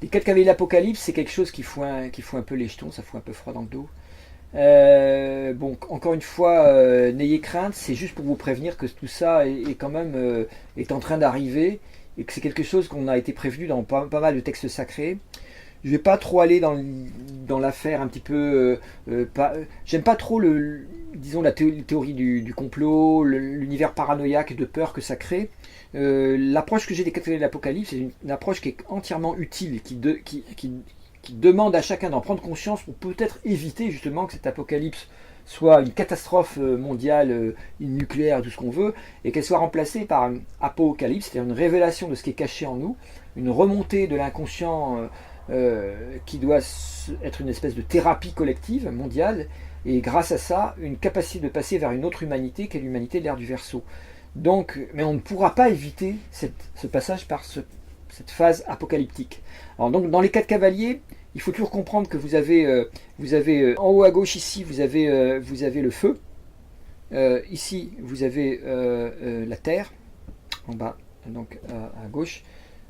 Les 4 cavaliers de l'Apocalypse, c'est quelque chose qui fout un peu les jetons, ça fout un peu froid dans le dos. Bon, encore une fois, n'ayez crainte, c'est juste pour vous prévenir que tout ça est quand même est en train d'arriver et que c'est quelque chose qu'on a été prévenu dans pas mal de textes sacrés. Je vais pas trop aller dans l'affaire un petit peu. J'aime pas trop disons la théorie du complot, l'univers paranoïaque de peur que ça crée. L'approche que j'ai des cavaliers de l'Apocalypse, c'est une approche qui est entièrement utile, qui demande à chacun d'en prendre conscience pour peut-être éviter justement que cet apocalypse soit une catastrophe mondiale, nucléaire, tout ce qu'on veut, et qu'elle soit remplacée par un apocalypse, c'est-à-dire une révélation de ce qui est caché en nous, une remontée de l'inconscient qui doit être une espèce de thérapie collective mondiale, et grâce à ça, une capacité de passer vers une autre humanité qu'est l'humanité de l'ère du Verseau. Donc, mais on ne pourra pas éviter ce passage par cette phase apocalyptique. Alors donc, dans les 4 cavaliers, il faut toujours comprendre que vous avez en haut à gauche ici, vous avez le feu. Ici, vous avez la terre, en bas, donc à gauche.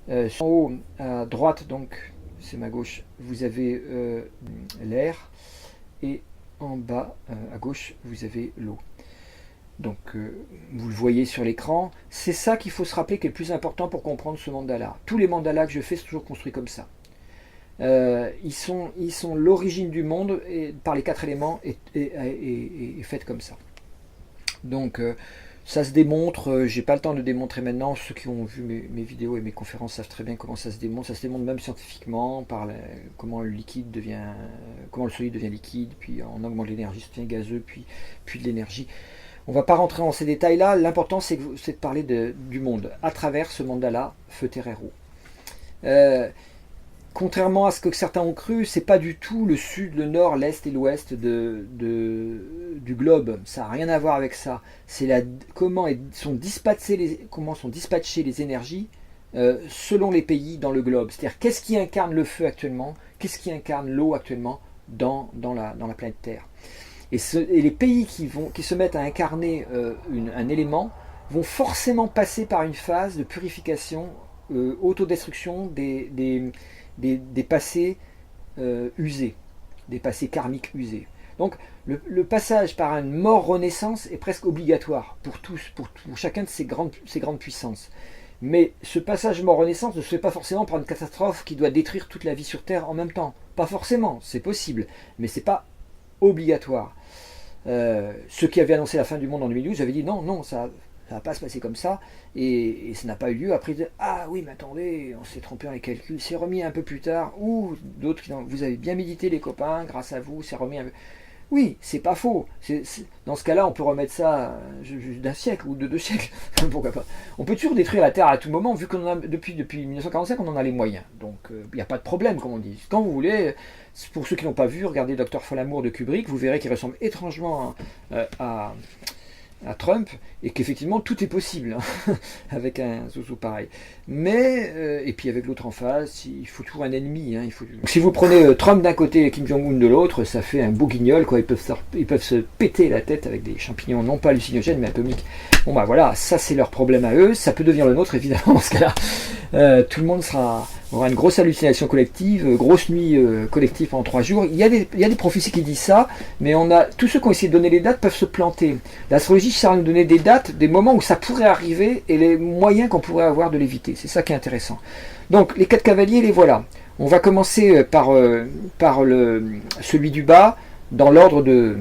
En haut à droite, donc c'est ma gauche, vous avez l'air. Et en bas à gauche, vous avez l'eau. Donc vous le voyez sur l'écran. C'est ça qu'il faut se rappeler qui est le plus important pour comprendre ce mandala. Tous les mandalas que je fais sont toujours construits comme ça. Ils sont l'origine du monde et, par les 4 éléments est faite comme ça. Donc ça se démontre, j'ai pas le temps de démontrer maintenant, ceux qui ont vu mes vidéos et mes conférences savent très bien comment ça se démontre même scientifiquement, comment le solide devient liquide, puis en augmentant l'énergie, ça devient gazeux, puis de l'énergie. On ne va pas rentrer dans ces détails-là, l'important c'est de parler du monde, à travers ce mandala feu, terre et eau. Contrairement à ce que certains ont cru, c'est pas du tout le sud, le nord, l'est et l'ouest du globe. Ça n'a rien à voir avec ça. C'est comment sont dispatchées les énergies selon les pays dans le globe. C'est-à-dire qu'est-ce qui incarne le feu actuellement, qu'est-ce qui incarne l'eau actuellement dans la planète Terre. Et les pays qui se mettent à incarner un élément vont forcément passer par une phase de purification, autodestruction des passés usés, des passés karmiques usés. Donc le passage par une mort-renaissance est presque obligatoire pour tous, pour chacun de ces grandes puissances. Mais ce passage mort-renaissance ne se fait pas forcément par une catastrophe qui doit détruire toute la vie sur Terre en même temps. Pas forcément, c'est possible, mais c'est pas obligatoire. Ceux qui avaient annoncé la fin du monde en 2012 avaient dit non, ça va pas se passer comme ça, et ça n'a pas eu lieu. Après ils disaient, ah oui mais attendez, on s'est trompé dans les calculs, c'est remis un peu plus tard, ou d'autres qui disent, vous avez bien médité les copains, grâce à vous c'est remis un peu. Oui, c'est pas faux. Dans ce cas-là, on peut remettre ça d'un siècle ou de 2 siècles. Pourquoi pas. On peut toujours détruire la Terre à tout moment, vu qu'on en a depuis 1945, on en a les moyens. Donc, il n'y a pas de problème, comme on dit. Quand vous voulez, pour ceux qui n'ont pas vu, regardez Docteur Folamour de Kubrick, vous verrez qu'il ressemble étrangement à Trump, et qu'effectivement tout est possible hein, avec un zouzou pareil. Mais, et puis avec l'autre en face, il faut toujours un ennemi. Hein, si vous prenez Trump d'un côté et Kim Jong-un de l'autre, ça fait un beau guignol, quoi. Ils peuvent se péter la tête avec des champignons, non pas hallucinogènes, mais atomiques. Bon bah voilà, ça c'est leur problème à eux, ça peut devenir le nôtre évidemment dans ce cas-là. Tout le monde aura une grosse hallucination collective, grosse nuit collective pendant 3 jours. Il y a des prophéties qui disent ça, mais tous ceux qui ont essayé de donner les dates peuvent se planter. L'astrologie sert à nous donner des dates, des moments où ça pourrait arriver et les moyens qu'on pourrait avoir de l'éviter. C'est ça qui est intéressant. Donc les 4 cavaliers, les voilà. On va commencer par celui du bas, dans l'ordre de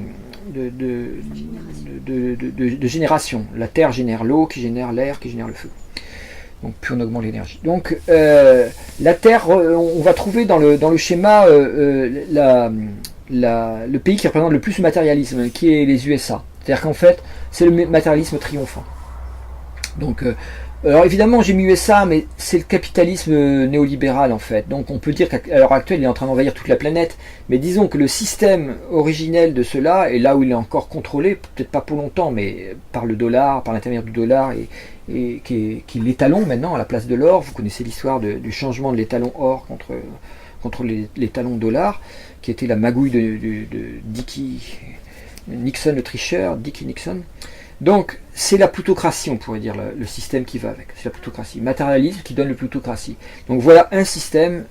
génération. La terre génère l'eau, qui génère l'air, qui génère le feu. Donc puis on augmente l'énergie. Donc la terre, on va trouver dans le schéma le pays qui représente le plus le matérialisme, qui est les USA. C'est-à-dire qu'en fait, c'est le matérialisme triomphant. Donc alors évidemment j'ai mis USA, mais c'est le capitalisme néolibéral en fait. Donc on peut dire qu'à l'heure actuelle il est en train d'envahir toute la planète, mais disons que le système originel de cela, et là où il est encore contrôlé, peut-être pas pour longtemps, mais par le dollar, par l'intermédiaire du dollar, et qui est l'étalon maintenant à la place de l'or. Vous connaissez l'histoire du changement de l'étalon or contre l'étalon dollar, qui était la magouille de Dickie Nixon, le tricheur, Dickie Nixon. Donc, c'est la plutocratie, on pourrait dire, le système qui va avec. C'est la plutocratie. Matérialisme qui donne la plutocratie. Donc voilà un système,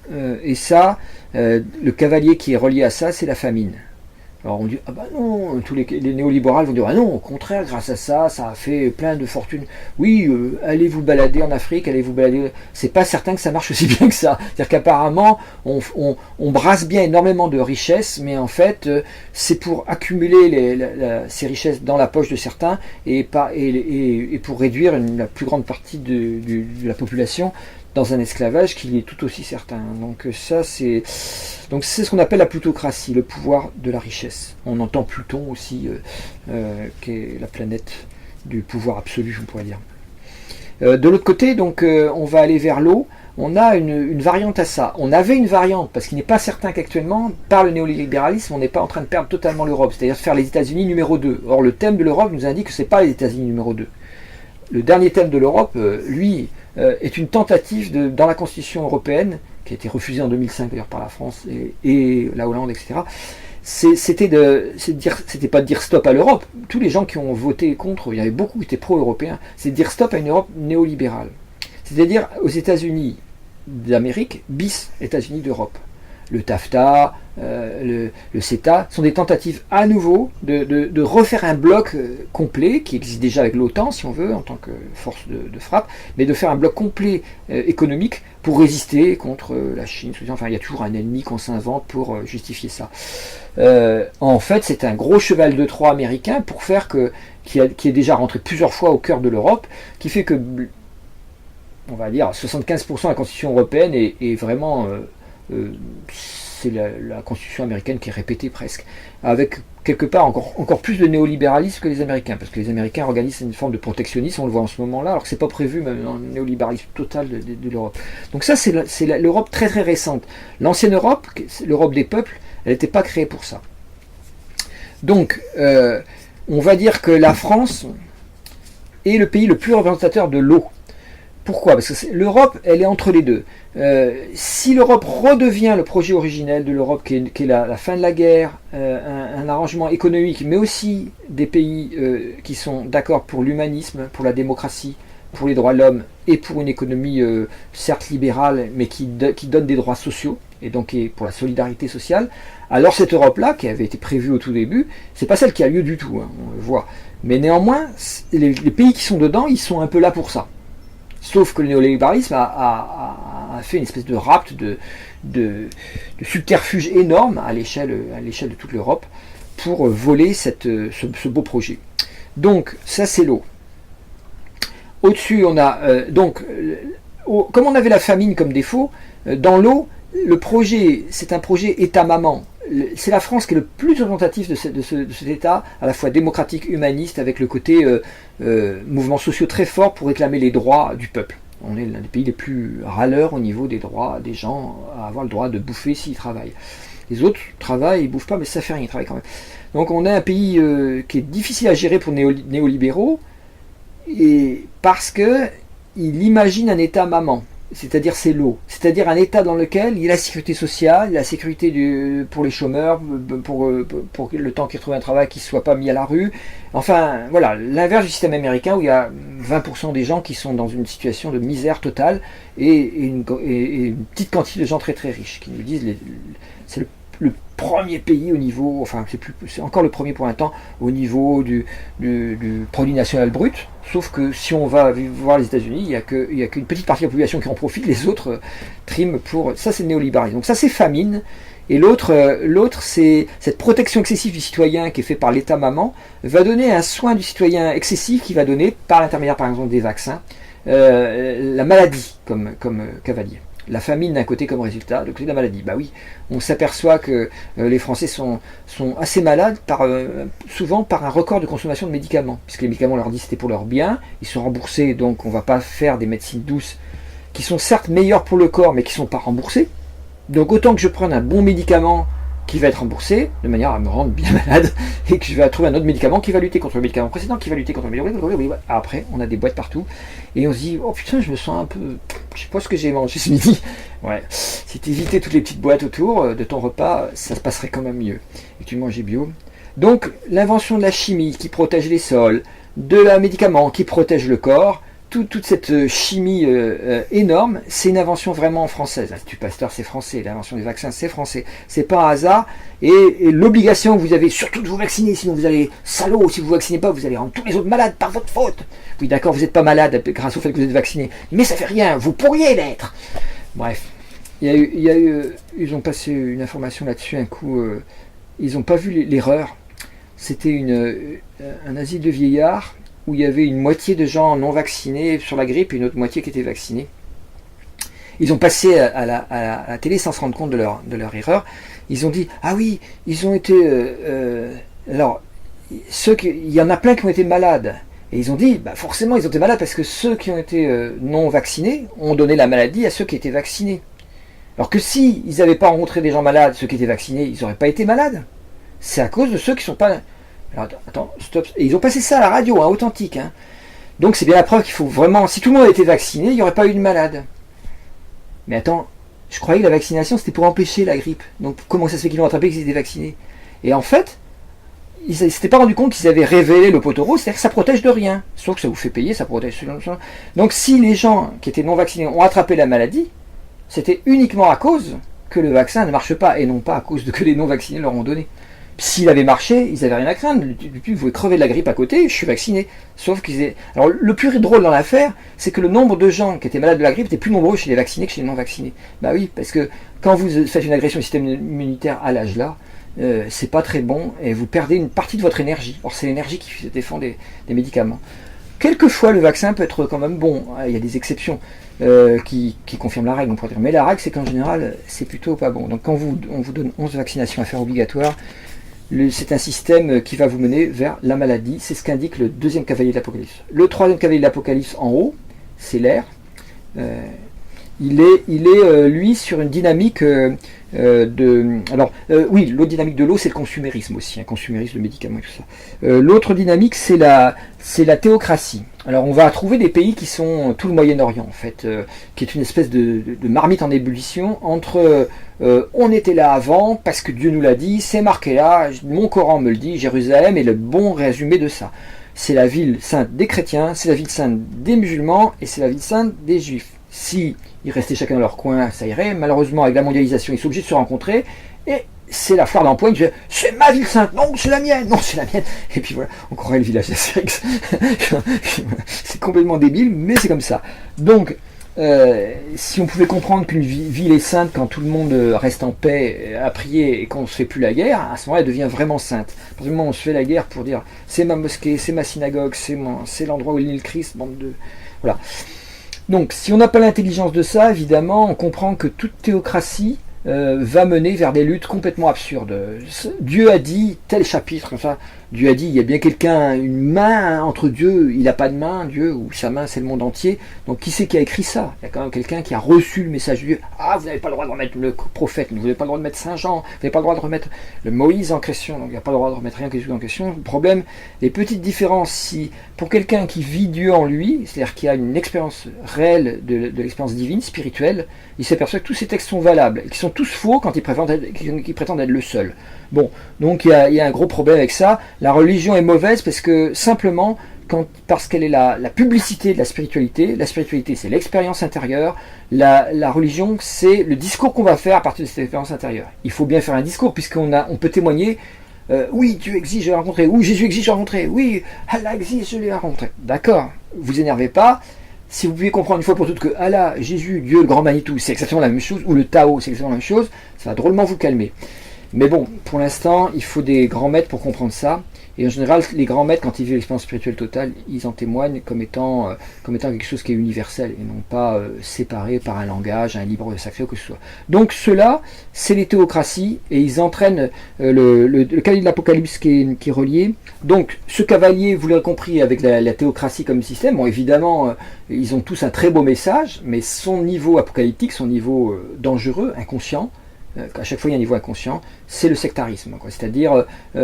et ça, le cavalier qui est relié à ça, c'est la famine. Alors on dit, ah bah non, tous les néolibéraux vont dire, ah non, au contraire, grâce à ça, ça a fait plein de fortunes. Oui, allez vous balader en Afrique, allez vous balader. C'est pas certain que ça marche aussi bien que ça. C'est-à-dire qu'apparemment, on brasse bien énormément de richesses, mais en fait, c'est pour accumuler ces richesses dans la poche de certains et pour réduire la plus grande partie de la population dans un esclavage qui est tout aussi certain. Donc ça, c'est ce qu'on appelle la plutocratie, le pouvoir de la richesse. On entend Pluton aussi, qui est la planète du pouvoir absolu, on pourrait dire. De l'autre côté, donc, on va aller vers l'eau. On a une variante à ça. On avait une variante, parce qu'il n'est pas certain qu'actuellement, par le néolibéralisme, on n'est pas en train de perdre totalement l'Europe, c'est-à-dire faire les États-Unis numéro 2. Or, le thème de l'Europe nous indique que ce n'est pas les États-Unis numéro 2. Le dernier thème de l'Europe, lui, est une tentative dans la Constitution européenne, qui a été refusée en 2005 d'ailleurs par la France et la Hollande, etc. C'était pas de dire stop à l'Europe. Tous les gens qui ont voté contre, il y avait beaucoup qui étaient pro-européens, c'est de dire stop à une Europe néolibérale. C'est-à-dire aux États-Unis d'Amérique, bis États-Unis d'Europe. Le TAFTA, le CETA, sont des tentatives à nouveau de refaire un bloc complet, qui existe déjà avec l'OTAN, si on veut, en tant que force de frappe, mais de faire un bloc complet économique pour résister contre la Chine. Enfin, il y a toujours un ennemi qu'on s'invente pour justifier ça. En fait, c'est un gros cheval de Troie américain pour faire qui est déjà rentré plusieurs fois au cœur de l'Europe, qui fait que, on va dire, 75% de la Constitution européenne est vraiment... c'est la Constitution américaine qui est répétée presque, avec quelque part encore plus de néolibéralisme que les Américains, parce que les Américains organisent une forme de protectionnisme, on le voit en ce moment-là, alors que c'est pas prévu même dans le néolibéralisme total de l'Europe. Donc ça, c'est l'Europe très très récente. L'ancienne Europe, l'Europe des peuples, elle n'était pas créée pour ça. Donc, on va dire que la France est le pays le plus représentateur de l'eau. Pourquoi? Parce que l'Europe, elle est entre les deux. Si l'Europe redevient le projet originel de l'Europe, qui est la fin de la guerre, un arrangement économique, mais aussi des pays qui sont d'accord pour l'humanisme, pour la démocratie, pour les droits de l'homme, et pour une économie certes libérale, mais qui donne des droits sociaux, et donc pour la solidarité sociale, alors cette Europe-là, qui avait été prévue au tout début, c'est pas celle qui a lieu du tout, hein, on le voit. Mais néanmoins, les pays qui sont dedans, ils sont un peu là pour ça. Sauf que le néolibéralisme a fait une espèce de rapt, de subterfuge énorme à l'échelle de toute l'Europe pour voler ce beau projet. Donc, ça c'est l'eau. Au-dessus, on a comme on avait la famine comme défaut, dans l'eau, le projet, c'est un projet État-maman. C'est la France qui est le plus représentatif de cet État, à la fois démocratique, humaniste, avec le côté mouvements sociaux très fort pour réclamer les droits du peuple. On est l'un des pays les plus râleurs au niveau des droits des gens à avoir le droit de bouffer s'ils travaillent. Les autres travaillent, ils bouffent pas, mais ça fait rien, ils travaillent quand même. Donc on a un pays qui est difficile à gérer pour néolibéraux, et parce que il imagine un État maman. C'est-à-dire c'est l'eau, c'est-à-dire un État dans lequel il y a la sécurité sociale, la sécurité pour les chômeurs, pour le temps qu'ils retrouvent un travail qui ne soit pas mis à la rue. Enfin, voilà, l'inverse du système américain où il y a 20% des gens qui sont dans une situation de misère totale et une petite quantité de gens très très riches qui nous disent c'est le premier pays au niveau, enfin c'est encore le premier pour un temps, au niveau du produit national brut. Sauf que si on va voir les États-Unis, il n'y a qu'une petite partie de la population qui en profite, les autres triment pour... Ça, c'est le néolibéralisme. Donc ça, c'est famine. Et l'autre, c'est cette protection excessive du citoyen qui est faite par l'État-maman, va donner un soin du citoyen excessif qui va donner, par l'intermédiaire, par exemple, des vaccins, la maladie comme cavalier. La famine d'un côté comme résultat, de côté de la maladie. Bah oui, on s'aperçoit que les Français sont assez malades souvent par un record de consommation de médicaments, puisque les médicaments, on leur dit c'était pour leur bien, ils sont remboursés, donc on ne va pas faire des médecines douces qui sont certes meilleures pour le corps, mais qui ne sont pas remboursées. Donc autant que je prenne un bon médicament qui va être remboursé, de manière à me rendre bien malade, et que je vais trouver un autre médicament qui va lutter contre le médicament précédent, qui va lutter contre le médicament... Après, on a des boîtes partout, et on se dit, oh putain, je me sens un peu... Je sais pas ce que j'ai mangé ce midi. Ouais, si tu évitais toutes les petites boîtes autour de ton repas, ça se passerait quand même mieux. Et tu mangeais bio. Donc, l'invention de la chimie qui protège les sols, de la médicament qui protège le corps. Toute cette chimie énorme, c'est une invention vraiment française. L'Institut Pasteur, c'est français. L'invention des vaccins, c'est français. C'est pas un hasard. Et l'obligation que vous avez, surtout de vous vacciner, sinon vous allez, salaud, si vous ne vaccinez pas, vous allez rendre tous les autres malades par votre faute. Oui, d'accord, vous n'êtes pas malade grâce au fait que vous êtes vacciné. Mais ça fait rien, vous pourriez l'être. Bref. Ils ont passé une information là-dessus un coup. Ils n'ont pas vu l'erreur. C'était un asile de vieillards où il y avait une moitié de gens non vaccinés sur la grippe et une autre moitié qui étaient vaccinés. Ils ont passé à la télé sans se rendre compte de leur erreur. Ils ont dit, ah oui, ils ont été... alors, il y en a plein qui ont été malades. Et ils ont dit, bah forcément ils ont été malades parce que ceux qui ont été non vaccinés ont donné la maladie à ceux qui étaient vaccinés. Alors que si ils n'avaient pas rencontré des gens malades, ceux qui étaient vaccinés, ils n'auraient pas été malades. C'est à cause de ceux qui ne sont pas... Alors attends, stop. Et ils ont passé ça à la radio, authentique. Donc c'est bien la preuve qu'il faut vraiment... Si tout le monde avait été vacciné, il n'y aurait pas eu de malade. Mais attends, je croyais que la vaccination c'était pour empêcher la grippe. Donc comment ça se fait qu'ils l'ont attrapé qu'ils étaient vaccinés? Et en fait, ils ne s'étaient pas rendu compte qu'ils avaient révélé le poteau rose, c'est-à-dire que ça protège de rien. Sauf que ça vous fait payer, ça protège... Donc si les gens qui étaient non vaccinés ont attrapé la maladie, c'était uniquement à cause que le vaccin ne marche pas, et non pas à cause de que les non vaccinés leur ont donné. S'il avait marché, ils n'avaient rien à craindre. Vous pouvez crever de la grippe à côté, je suis vacciné. Sauf qu'ils aient... Alors le plus drôle dans l'affaire, c'est que le nombre de gens qui étaient malades de la grippe était plus nombreux chez les vaccinés que chez les non vaccinés. Bah oui, parce que quand vous faites une agression au système immunitaire à l'âge là, c'est pas très bon et vous perdez une partie de votre énergie. Or c'est l'énergie qui défend des médicaments. Quelquefois le vaccin peut être quand même bon. Il y a des exceptions qui confirment la règle, on pourrait dire. Mais la règle c'est qu'en général c'est plutôt pas bon. Donc quand on vous donne 11 vaccinations à faire obligatoires, c'est un système qui va vous mener vers la maladie. C'est ce qu'indique le deuxième cavalier de l'Apocalypse. Le troisième cavalier de l'Apocalypse en haut, c'est l'air. Il est lui sur une dynamique oui, l'autre dynamique de l'eau, c'est le consumérisme aussi, un consumérisme de médicaments et tout ça. L'autre dynamique, c'est la théocratie. Alors on va trouver des pays qui sont tout le Moyen-Orient en fait, qui est une espèce de marmite en ébullition entre on était là avant parce que Dieu nous l'a dit, c'est marqué là, mon Coran me le dit, Jérusalem est le bon résumé de ça. C'est la ville sainte des chrétiens, c'est la ville sainte des musulmans et c'est la ville sainte des juifs. Si ils restaient chacun dans leur coin, ça irait. Malheureusement, avec la mondialisation, ils sont obligés de se rencontrer. Et c'est la foire d'empoigne. C'est ma ville sainte. Non, c'est la mienne. Non, c'est la mienne. Et puis voilà, on croirait le village d'Astérix. C'est complètement débile, mais c'est comme ça. Donc, si on pouvait comprendre qu'une ville est sainte quand tout le monde reste en paix, à prier et qu'on ne se fait plus la guerre, à ce moment-là, elle devient vraiment sainte. À partir du moment où on se fait la guerre pour dire c'est ma mosquée, c'est ma synagogue, c'est l'endroit où il est le Christ, bande de... Voilà. Donc, si on n'a pas l'intelligence de ça, évidemment, on comprend que toute théocratie va mener vers des luttes complètement absurdes. Dieu a dit, tel chapitre, comme ça, Dieu a dit, il y a bien quelqu'un, une main entre Dieu, il n'a pas de main, Dieu, ou sa main, c'est le monde entier. Donc, qui c'est qui a écrit ça? Il y a quand même quelqu'un qui a reçu le message de Dieu. Ah, vous n'avez pas le droit de remettre le prophète, vous n'avez pas le droit de mettre Saint Jean, vous n'avez pas le droit de remettre le Moïse en question, donc il n'y a pas le droit de remettre rien que Jésus en question. Le problème, les petites différences, si pour quelqu'un qui vit Dieu en lui, c'est-à-dire qui a une expérience réelle de l'expérience divine, spirituelle, il s'aperçoit que tous ces textes sont valables, et qu'ils sont tous faux quand ils prétendent être le seul. Bon, donc il y a un gros problème avec ça. La religion est mauvaise parce que simplement, parce qu'elle est la publicité de la spiritualité c'est l'expérience intérieure, la religion c'est le discours qu'on va faire à partir de cette expérience intérieure. Il faut bien faire un discours puisqu'on peut témoigner, oui Dieu existe, je l'ai rencontré, oui Jésus existe, je l'ai rencontré, oui Allah existe, je l'ai rencontré. D'accord, vous énervez pas. Si vous pouvez comprendre une fois pour toutes que Allah, Jésus, Dieu, le grand Manitou, c'est exactement la même chose, ou le Tao, c'est exactement la même chose, ça va drôlement vous calmer. Mais bon, pour l'instant, il faut des grands maîtres pour comprendre ça. Et en général, les grands maîtres, quand ils vivent l'expérience spirituelle totale, ils en témoignent comme étant quelque chose qui est universel, et non pas séparé par un langage, un livre sacré ou que ce soit. Donc ceux-là, c'est les théocraties, et ils entraînent le cavalier de l'Apocalypse qui est relié. Donc ce cavalier, vous l'avez compris, avec la théocratie comme système, bon évidemment, ils ont tous un très beau message, mais son niveau apocalyptique, son niveau dangereux, inconscient, à chaque fois il y a un niveau inconscient, c'est le sectarisme, c'est-à-dire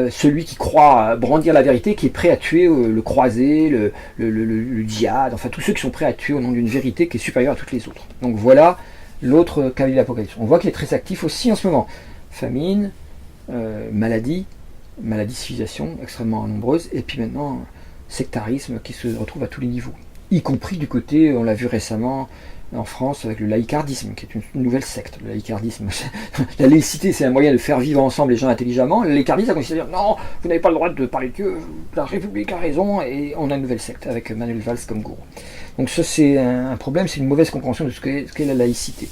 celui qui croit brandir la vérité, qui est prêt à tuer le croisé, le djihad, enfin tous ceux qui sont prêts à tuer au nom d'une vérité qui est supérieure à toutes les autres. Donc voilà l'autre cavalier de l'Apocalypse. On voit qu'il est très actif aussi en ce moment. Famine, maladie, civilisation extrêmement nombreuse, et puis maintenant sectarisme qui se retrouve à tous les niveaux, y compris du côté, on l'a vu récemment en France avec le laïcardisme, qui est une nouvelle secte. Le laïcardisme, la laïcité, c'est un moyen de faire vivre ensemble les gens intelligemment. Le laïcardisme, ça consiste à dire non, vous n'avez pas le droit de parler de Dieu, la République a raison, et on a une nouvelle secte avec Manuel Valls comme gourou. Donc ça, c'est un problème, c'est une mauvaise compréhension de ce qu'est la laïcité.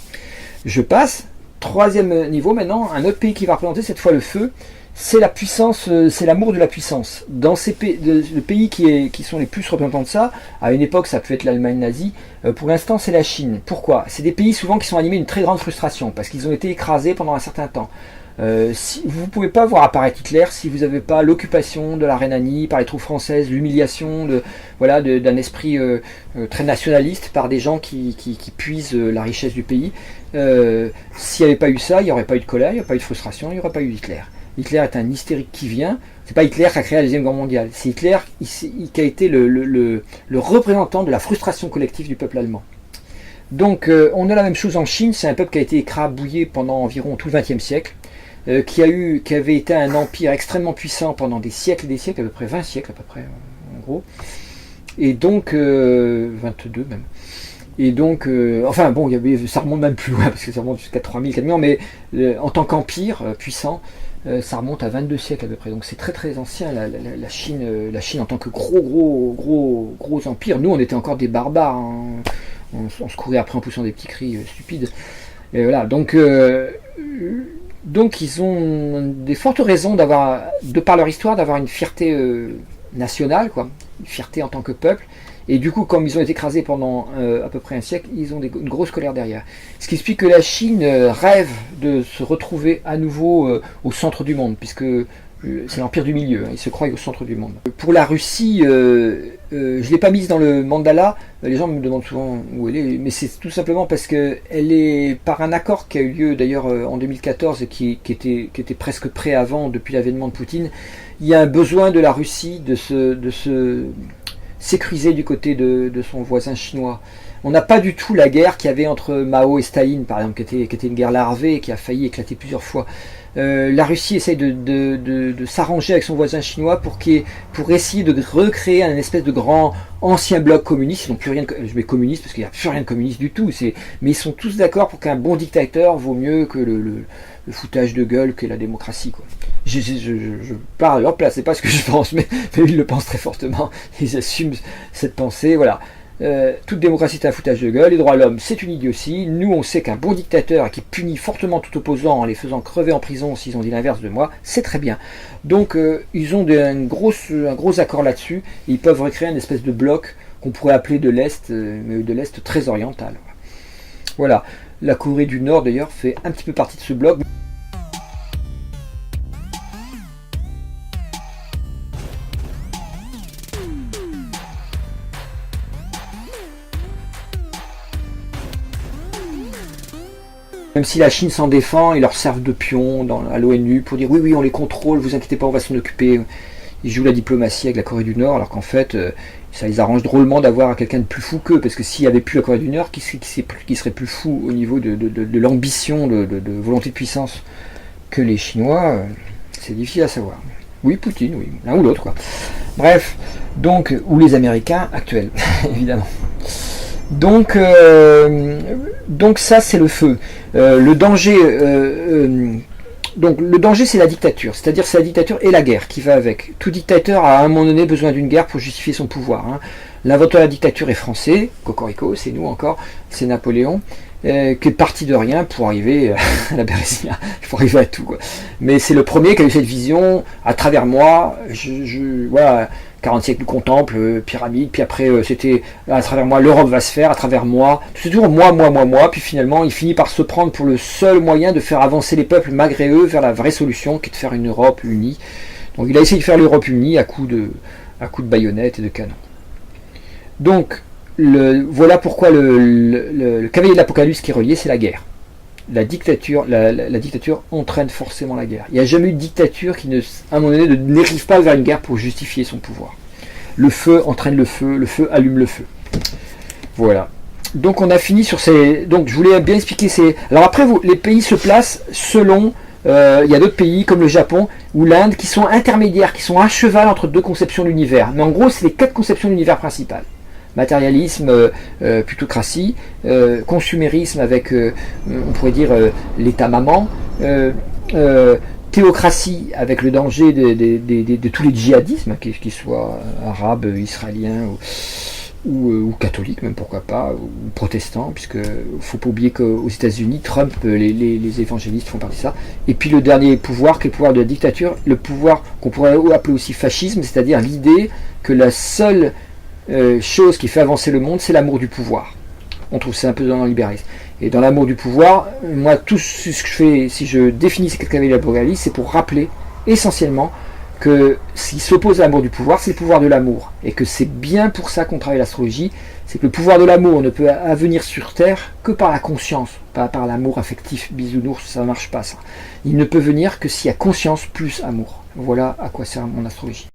Je passe, troisième niveau maintenant, un autre pays qui va représenter cette fois le feu, c'est la puissance, c'est l'amour de la puissance. Dans ces pays, le pays qui sont les plus représentants de ça, à une époque ça peut être l'Allemagne nazie, pour l'instant c'est la Chine. Pourquoi? C'est des pays souvent qui sont animés d'une très grande frustration, parce qu'ils ont été écrasés pendant un certain temps. Vous ne pouvez pas voir apparaître Hitler si vous n'avez pas l'occupation de la Rhénanie par les troupes françaises, l'humiliation d'un esprit très nationaliste par des gens qui puisent la richesse du pays. S'il n'y avait pas eu ça, il n'y aurait pas eu de colère, il n'y aurait pas eu de frustration, il n'y aurait pas eu Hitler. Hitler est un hystérique qui vient. C'est pas Hitler qui a créé la Deuxième Guerre mondiale. C'est Hitler qui a été le représentant de la frustration collective du peuple allemand. Donc on a la même chose en Chine. C'est un peuple qui a été écrabouillé pendant environ tout le XXe siècle, qui avait été un empire extrêmement puissant pendant des siècles et des siècles, à peu près 20 siècles à peu près en gros. Et donc 22 même. Et donc, enfin bon, ça remonte même plus loin, parce que ça remonte jusqu'à 3000, 4000 ans, mais en tant qu'empire puissant, ça remonte à 22 siècles à peu près. Donc c'est très très ancien, la Chine en tant que gros empire. Nous, on était encore des barbares, hein. On se courait après en poussant des petits cris stupides. Et voilà, donc ils ont des fortes raisons de par leur histoire, d'avoir une fierté nationale, quoi, une fierté en tant que peuple. Et du coup, comme ils ont été écrasés pendant à peu près un siècle, ils ont une grosse colère derrière. Ce qui explique que la Chine rêve de se retrouver à nouveau au centre du monde, puisque c'est l'empire du milieu, hein, ils se croient au centre du monde. Pour la Russie, je ne l'ai pas mise dans le mandala, les gens me demandent souvent où elle est, mais c'est tout simplement parce qu'elle est par un accord qui a eu lieu d'ailleurs en 2014 et qui était presque prêt avant, depuis l'avènement de Poutine. Il y a un besoin de la Russie de se sécurisé du côté de son voisin chinois. On n'a pas du tout la guerre qu'il y avait entre Mao et Staline, par exemple, qui était une guerre larvée et qui a failli éclater plusieurs fois. La Russie essaye de s'arranger avec son voisin chinois pour essayer de recréer un espèce de grand ancien bloc communiste. Ils n'ont plus rien je mets communiste parce qu'il n'y a plus rien de communiste du tout. Mais ils sont tous d'accord pour qu'un bon dictateur vaut mieux que le foutage de gueule qu'est la démocratie, quoi. Je parle à leur place, c'est pas ce que je pense, mais ils le pensent très fortement. Ils assument cette pensée, voilà. Toute démocratie est un foutage de gueule, les droits de l'homme c'est une idiotie. Nous on sait qu'un bon dictateur qui punit fortement tout opposant en les faisant crever en prison s'ils ont dit l'inverse de moi, c'est très bien. Donc ils ont un gros accord là-dessus, et ils peuvent recréer une espèce de bloc qu'on pourrait appeler de l'Est, mais de l'Est très oriental. Voilà, la Corée du Nord d'ailleurs fait un petit peu partie de ce bloc. Même si la Chine s'en défend, ils leur servent de pion à l'ONU pour dire oui, on les contrôle, vous inquiétez pas, on va s'en occuper. Ils jouent la diplomatie avec la Corée du Nord, alors qu'en fait, ça les arrange drôlement d'avoir quelqu'un de plus fou qu'eux, parce que s'il n'y avait plus la Corée du Nord, qui serait plus fou au niveau de l'ambition, de volonté de puissance que les Chinois, c'est difficile à savoir. Oui, Poutine, oui, l'un ou l'autre, quoi. Bref, donc, ou les Américains actuels, évidemment. Donc ça c'est le feu. Le danger, c'est la dictature. C'est-à-dire c'est la dictature et la guerre qui va avec. Tout dictateur a à un moment donné besoin d'une guerre pour justifier son pouvoir, hein. L'inventeur de la dictature est français, Cocorico, c'est nous encore, c'est Napoléon, qui est parti de rien pour arriver à la Bérésina, pour arriver à tout, quoi. Mais c'est le premier qui a eu cette vision, à travers moi, voilà. 40 siècles nous contemple, pyramide, puis après c'était à travers moi, l'Europe va se faire, à travers moi, c'est toujours moi, puis finalement il finit par se prendre pour le seul moyen de faire avancer les peuples malgré eux vers la vraie solution qui est de faire une Europe unie. Donc il a essayé de faire l'Europe unie à coups de baïonnettes et de canons. Donc voilà pourquoi le cavalier de l'Apocalypse qui est relié, c'est la guerre. La dictature entraîne forcément la guerre. Il n'y a jamais eu de dictature qui, à un moment donné, n'arrive pas vers une guerre pour justifier son pouvoir. Le feu entraîne le feu allume le feu. Voilà. Donc on a fini sur ces... Donc je voulais bien expliquer ces... Alors après, les pays se placent selon Il y a d'autres pays comme le Japon ou l'Inde qui sont intermédiaires, qui sont à cheval entre deux conceptions de l'univers. Mais en gros, c'est les 4 conceptions de l'univers principales. Matérialisme, plutocratie, consumérisme avec, on pourrait dire, l'état maman, théocratie avec le danger de tous les djihadismes, qu'ils soient arabes, israéliens ou catholiques, même pourquoi pas, ou protestants, puisque faut pas oublier qu'aux États-Unis, Trump, les évangélistes font partie de ça. Et puis le dernier pouvoir, qui est le pouvoir de la dictature, le pouvoir qu'on pourrait appeler aussi fascisme, c'est-à-dire l'idée que la seule chose qui fait avancer le monde, c'est l'amour du pouvoir. On trouve ça un peu dans le libéralisme. Et dans l'amour du pouvoir, moi, tout ce que je fais, si je définis ces 4 cavaliers de l'Apocalipse, c'est pour rappeler essentiellement que ce qui s'oppose à l'amour du pouvoir, c'est le pouvoir de l'amour. Et que c'est bien pour ça qu'on travaille l'astrologie, c'est que le pouvoir de l'amour ne peut advenir sur Terre que par la conscience, pas par l'amour affectif, bisounours, ça ne marche pas ça. Il ne peut venir que s'il y a conscience plus amour. Voilà à quoi sert mon astrologie.